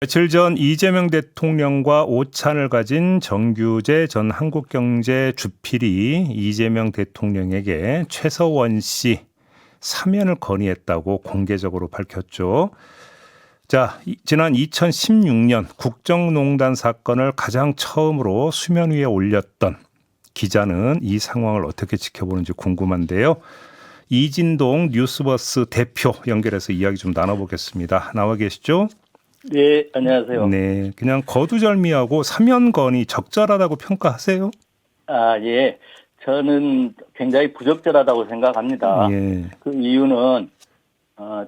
며칠 전 이재명 대통령과 오찬을 가진 정규재 전 한국경제 주필이 이재명 대통령에게 최서원 씨 사면을 건의했다고 공개적으로 밝혔죠. 자, 지난 2016년 국정농단 사건을 가장 처음으로 수면 위에 올렸던 기자는 이 상황을 어떻게 지켜보는지 궁금한데요. 이진동 뉴스버스 대표 연결해서 이야기 좀 나눠보겠습니다. 나와 계시죠? 네, 안녕하세요. 네, 그냥 거두절미하고 사면 건의 적절하다고 평가하세요? 예. 저는 굉장히 부적절하다고 생각합니다. 예, 그 이유는,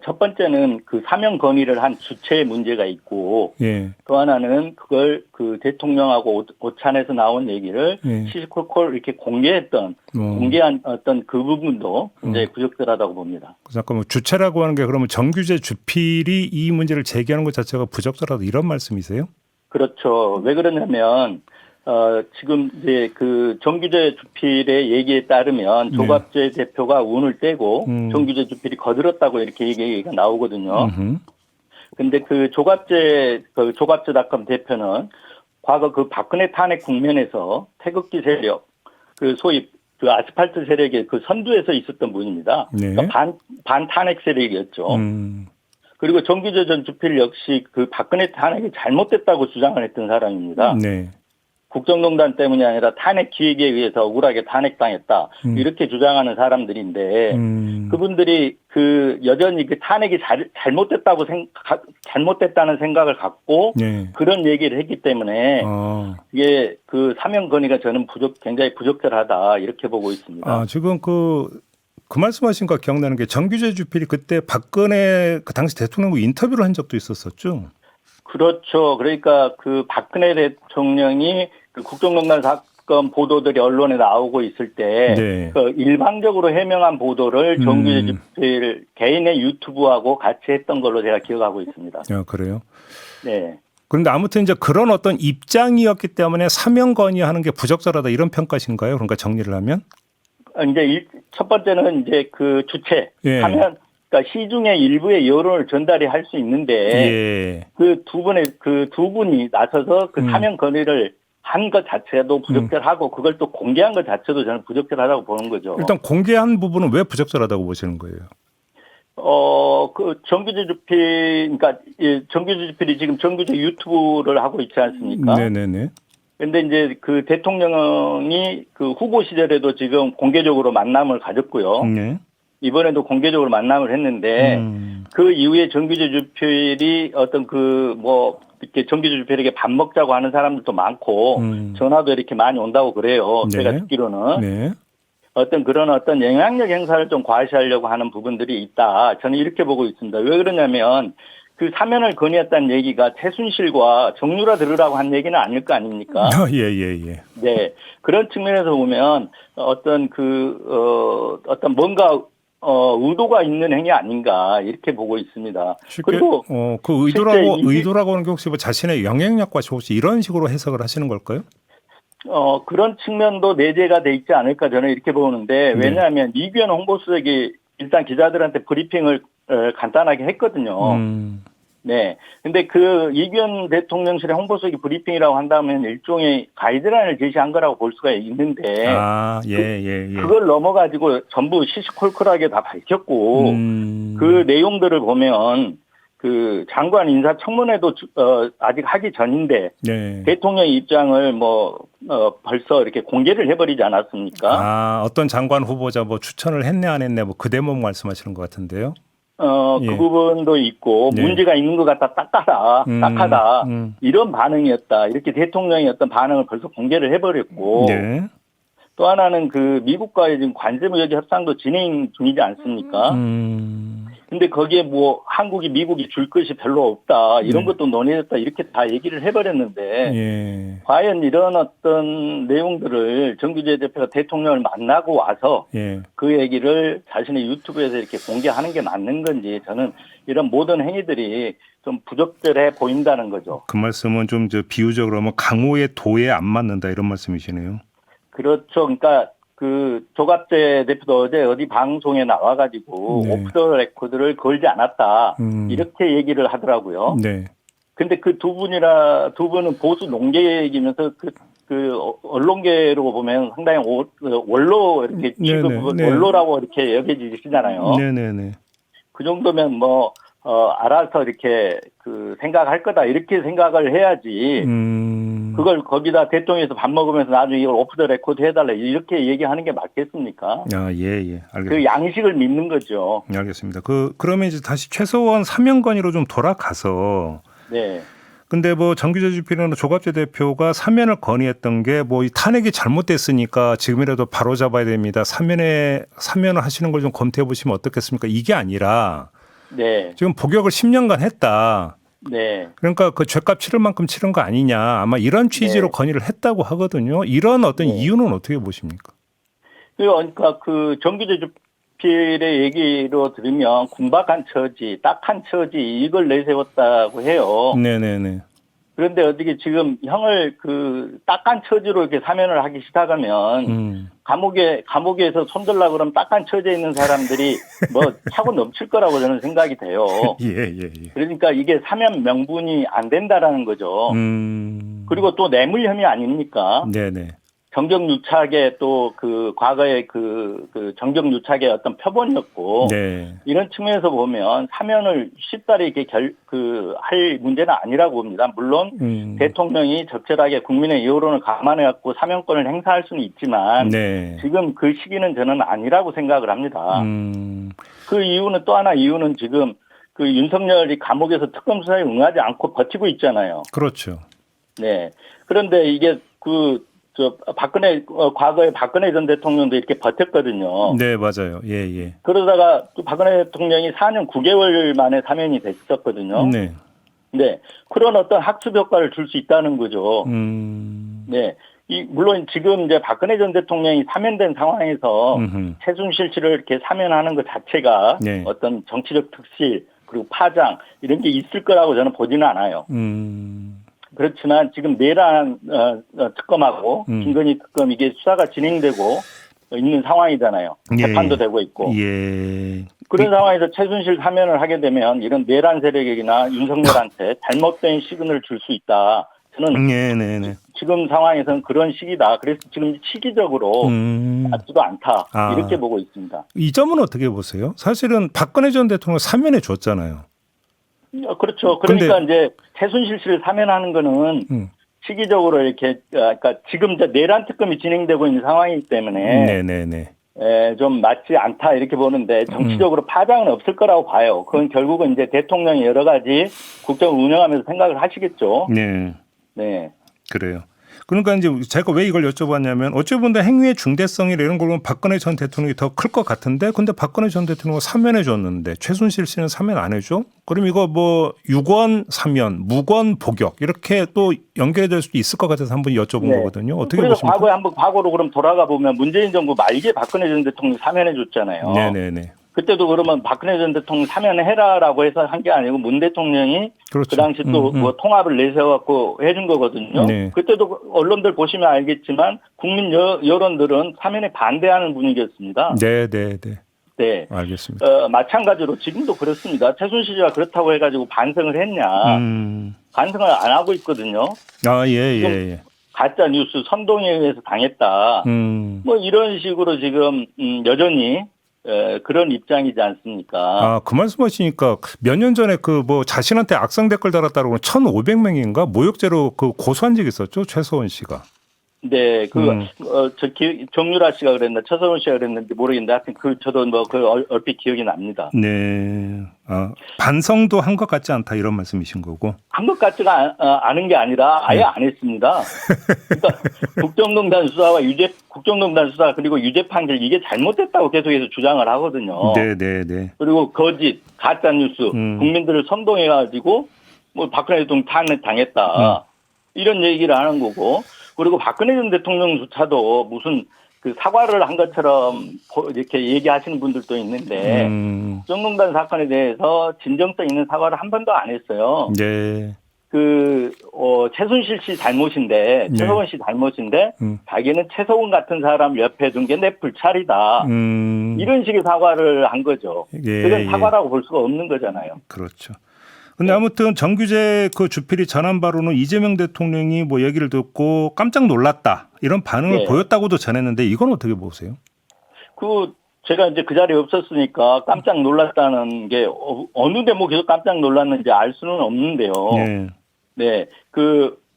첫 번째는 그 사면 건의를 한 주체에 문제가 있고, 예, 또 하나는 그걸 그 대통령하고 오찬에서 나온 얘기를 예. 시시콜콜 이렇게 공개한 어떤 그 부분도 굉장히 부적절하다고 봅니다. 잠깐만, 주체라고 하는 게 그러면 정규재 주필이 이 문제를 제기하는 것 자체가 부적절하다 이런 말씀이세요? 그렇죠. 왜 그러냐면, 지금 이제 그 정규재 주필의 얘기에 따르면 조갑재 대표가 운을 떼고 정규재 주필이 거들었다고 이렇게 얘기가 나오거든요. 근데 그 조갑재닷컴 대표는 과거 그 박근혜 탄핵 국면에서 태극기 세력, 그 소위 그 아스팔트 세력의 그 선두에서 있었던 분입니다. 네. 그러니까 반 탄핵 세력이었죠. 그리고 정규재 전 주필 역시 그 박근혜 탄핵이 잘못됐다고 주장을 했던 사람입니다. 네. 국정농단 때문이 아니라 탄핵 기획에 의해서 억울하게 탄핵당했다. 이렇게 주장하는 사람들인데 그분들이 그 여전히 그 탄핵이 잘못됐다는 생각을 갖고 네. 그런 얘기를 했기 때문에 이게 그 사면 건의가 저는 굉장히 부적절하다 이렇게 보고 있습니다. 지금 그 말씀하신 거 기억나는 게 정규재 주필이 그때 박근혜 그 당시 대통령과 인터뷰를 한 적도 있었었죠. 그렇죠. 그러니까 그 박근혜 대통령이 그 국정농단 사건 보도들이 언론에 나오고 있을 때 네. 그 일방적으로 해명한 보도를 정규재 주필 개인의 유튜브하고 같이 했던 걸로 제가 기억하고 있습니다. 그래요? 네. 그런데 아무튼 이제 그런 어떤 입장이었기 때문에 사면 건의하는 게 부적절하다 이런 평가신가요? 그러니까 정리를 하면? 이제 첫 번째는 이제 그 주체 하면 그러니까 시중에 일부의 여론을 전달이 할 수 있는데 그 두 분이 나서서 그 사면 건의를 한 것 자체도 부적절하고 그걸 또 공개한 것 자체도 저는 부적절하다고 보는 거죠. 일단 공개한 부분은 왜 부적절하다고 보시는 거예요? 그 정규재 주필, 그러니까 정규재 주필이 지금 정규재 유튜브를 하고 있지 않습니까? 네네네. 근데 이제 그 대통령이 그 후보 시절에도 지금 공개적으로 만남을 가졌고요. 네. 이번에도 공개적으로 만남을 했는데 그 이후에 정규재 주필이 어떤 이렇게 정규재 주필에게 밥 먹자고 하는 사람들도 많고 전화도 이렇게 많이 온다고 그래요. 네. 제가 듣기로는. 네. 어떤 영향력 행사를 좀 과시하려고 하는 부분들이 있다. 저는 이렇게 보고 있습니다. 왜 그러냐면 그 사면을 건의했다는 얘기가 최순실과 정유라 들으라고 한 얘기는 아닐 거 아닙니까? 예. 네. 그런 측면에서 보면 뭔가 의도가 있는 행위 아닌가 이렇게 보고 있습니다. 그리고 그 의도라고 하는 게 혹시 뭐 자신의 영향력과 혹시 이런 식으로 해석을 하시는 걸까요? 그런 측면도 내재가 돼 있지 않을까 저는 이렇게 보는데 왜냐하면 이규현 홍보수석이 일단 기자들한테 브리핑을 간단하게 했거든요. 네. 근데 그 이규현 대통령실의 홍보수석이 브리핑이라고 한다면 일종의 가이드라인을 제시한 거라고 볼 수가 있는데. 그걸 넘어가지고 전부 시시콜콜하게 다 밝혔고, 그 내용들을 보면 그 장관 인사청문회도 아직 하기 전인데. 대통령의 입장을 벌써 이렇게 공개를 해버리지 않았습니까? 어떤 장관 후보자 추천을 했네 안 했네 그 대목 말씀하시는 것 같은데요. 그 부분도 있고 문제가 있는 것 같다, 딱하다 이런 반응이었다. 이렇게 대통령의 어떤 반응을 벌써 공개를 해버렸고 또 하나는 그 미국과의 지금 관세무역 협상도 진행 중이지 않습니까? 근데 거기에 한국이 미국이 줄 것이 별로 없다. 이런 것도 논의했다. 이렇게 다 얘기를 해버렸는데 과연 이런 어떤 내용들을 정규재 대표가 대통령을 만나고 와서 그 얘기를 자신의 유튜브에서 이렇게 공개하는 게 맞는 건지 저는 이런 모든 행위들이 좀 부적절해 보인다는 거죠. 그 말씀은 좀 비유적으로 하면 강호의 도에 안 맞는다 이런 말씀이시네요. 그렇죠. 그러니까 그 조갑재 대표도 어제 어디 방송에 나와가지고 오프 더 레코드를 걸지 않았다 이렇게 얘기를 하더라고요. 근데 그 두 분은 보수 농객이면서 언론계로 보면 상당히 원로 이렇게 취급, 원로라고 이렇게 여겨지시잖아요. 네네네. 그 정도면 알아서 이렇게 생각할 거다 이렇게 생각을 해야지. 그걸 거기다 대통령에서 밥 먹으면서 나중에 이걸 오프 더 레코드 해달라 이렇게 얘기하는 게 맞겠습니까? 예. 알겠습니다. 그 양식을 믿는 거죠. 알겠습니다. 그러면 이제 다시 최소원 사면 건의로 좀 돌아가서. 네. 근데 정규재 주필이나 조갑재 대표가 사면을 건의했던 게 이 탄핵이 잘못됐으니까 지금이라도 바로 잡아야 됩니다. 사면을 하시는 걸 좀 검토해 보시면 어떻겠습니까? 이게 아니라. 네. 지금 복역을 10년간 했다. 네. 그러니까 그 죄값 치를 만큼 치른 거 아니냐. 아마 이런 취지로 건의를 했다고 하거든요. 이런 어떤 이유는 어떻게 보십니까? 그러니까 정규재 주필의 얘기로 들으면 군박한 처지, 딱한 처지 이걸 내세웠다고 해요. 네네네. 그런데 어떻게 지금 형을 딱한 처지로 이렇게 사면을 하기 시작하면 감옥에서 손들라고 그러면 딱한 처지에 있는 사람들이 차고 넘칠 거라고 저는 생각이 돼요. 예. 그러니까 이게 사면 명분이 안 된다라는 거죠. 그리고 또 뇌물 혐의 아닙니까? 네네. 정경유착의 또 과거의 정경유착의 어떤 표본이었고 네. 이런 측면에서 보면 사면을 쉽사리 이렇게 할 문제는 아니라고 봅니다. 물론 대통령이 적절하게 국민의 여론을 감안해 갖고 사면권을 행사할 수는 있지만 네. 지금 그 시기는 저는 아니라고 생각을 합니다. 그 이유는 또 하나 이유는 지금 윤석열이 감옥에서 특검 수사에 응하지 않고 버티고 있잖아요. 그렇죠. 네. 그런데 이게 과거에 박근혜 전 대통령도 이렇게 버텼거든요. 네, 맞아요. 예. 그러다가 또 박근혜 대통령이 4년 9개월 만에 사면이 됐었거든요. 네. 네. 그런 어떤 학습 효과를 줄 수 있다는 거죠. 네. 물론 지금 이제 박근혜 전 대통령이 사면된 상황에서 최순실 씨를 이렇게 사면하는 것 자체가 네. 어떤 정치적 특실 그리고 파장 이런 게 있을 거라고 저는 보지는 않아요. 그렇지만 지금 내란 특검하고 김건희 특검 이게 수사가 진행되고 있는 상황이잖아요. 재판도 되고 있고. 예. 그런 상황에서 최순실 사면을 하게 되면 이런 내란 세력이나 윤석열한테 잘못된 시그널을 줄 수 있다. 저는 네네네. 지금 상황에서는 그런 시기다. 그래서 지금 시기적으로 맞지도 않다. 이렇게 보고 있습니다. 이 점은 어떻게 보세요? 사실은 박근혜 전 대통령 사면해 줬잖아요. 그렇죠. 그러니까 이제 최순실 씨를 사면하는 거는 시기적으로 이렇게 그러니까 지금 이제 내란 특검이 진행되고 있는 상황이기 때문에 네네네. 좀 맞지 않다 이렇게 보는데 정치적으로 파장은 없을 거라고 봐요. 그건 결국은 이제 대통령이 여러 가지 국정을 운영하면서 생각을 하시겠죠. 네. 네. 그래요. 그러니까 이제 제가 왜 이걸 여쭤봤냐면 어찌 보면 행위의 중대성이나 이런 걸 보면 박근혜 전 대통령이 더 클 것 같은데 근데 박근혜 전 대통령은 사면해 줬는데 최순실 씨는 사면 안 해줘? 그럼 이거 유권 사면, 무권 복역 이렇게 또 연결될 수도 있을 것 같아서 한번 여쭤본 네. 거거든요. 어떻게 그래서 보십니까? 과거로 그럼 돌아가 보면 문재인 정부 말기에 박근혜 전 대통령이 사면해 줬잖아요. 네네네. 그때도 그러면 박근혜 전 대통령 사면해라라고 해서 한 게 아니고 문 대통령이 그렇죠. 그 당시 또 통합을 내세워갖고 해준 거거든요. 네. 그때도 언론들 보시면 알겠지만 국민 여론들은 사면에 반대하는 분위기였습니다. 네. 네. 알겠습니다. 마찬가지로 지금도 그렇습니다. 최순실 씨가 그렇다고 해가지고 반성을 했냐. 반성을 안 하고 있거든요. 예. 가짜 뉴스 선동에 의해서 당했다. 이런 식으로 지금 여전히 그런 입장이지 않습니까? 그 말씀하시니까 몇 년 전에 자신한테 악성 댓글 달았다고 1,500명인가 모욕죄로 고소한 적이 있었죠, 최서원 씨가. 네, 정유라 씨가 그랬나, 최서원 씨가 그랬는지 모르겠는데, 하여튼 저도 얼핏 기억이 납니다. 네. 반성도 한 것 같지 않다, 이런 말씀이신 거고. 한 것 같지가 않은 게 아니라 아예 안 했습니다. 그러니까 국정농단 수사 그리고 유죄 판결 이게 잘못됐다고 계속해서 주장을 하거든요. 네. 그리고 거짓, 가짜 뉴스, 국민들을 선동해가지고 박근혜 대통령 탄핵 당했다. 이런 얘기를 하는 거고. 그리고 박근혜 전 대통령조차도 무슨 사과를 한 것처럼 이렇게 얘기하시는 분들도 있는데 국정농단 사건에 대해서 진정성 있는 사과를 한 번도 안 했어요. 네. 최순실 씨 잘못인데 최서원 씨 잘못인데 자기는 최서원 같은 사람 옆에 둔 게 내 불찰이다. 이런 식의 사과를 한 거죠. 그건 사과라고 볼 수가 없는 거잖아요. 그렇죠. 근데 아무튼 정규제 그 주필이 전한 바로는 이재명 대통령이 뭐 얘기를 듣고 깜짝 놀랐다 이런 반응을 네. 보였다고도 전했는데 이건 어떻게 보세요? 제가 이제 그 자리에 없었으니까 깜짝 놀랐다는 게 어느 대목에서 깜짝 놀랐는지 알 수는 없는데요. 네. 네.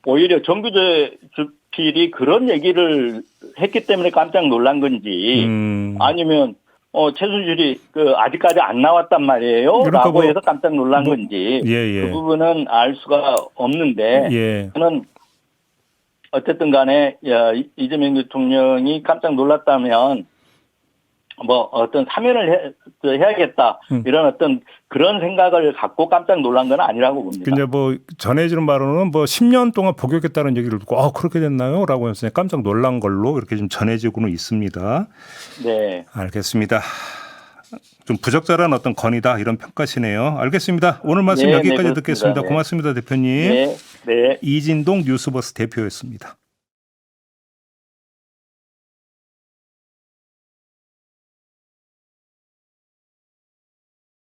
오히려 정규제 주필이 그런 얘기를 했기 때문에 깜짝 놀란 건지 아니면 최순실이 아직까지 안 나왔단 말이에요. 그러니까 라고 뭐, 해서 깜짝 놀란 건지 그 부분은 알 수가 없는데 저는 어쨌든 간에 이재명 대통령이 깜짝 놀랐다면 뭐 어떤 사면을 해야겠다 이런 어떤 그런 생각을 갖고 깜짝 놀란 건 아니라고 봅니다. 근데 뭐 전해지는 바로는 뭐 10년 동안 복역했다는 얘기를 듣고 그렇게 됐나요? 라고 해서 깜짝 놀란 걸로 이렇게 좀 전해지고는 있습니다. 네. 알겠습니다. 좀 부적절한 어떤 건의다 이런 평가시네요. 알겠습니다. 오늘 말씀 여기까지 듣겠습니다. 네. 고맙습니다, 대표님. 네. 이진동 뉴스버스 대표였습니다.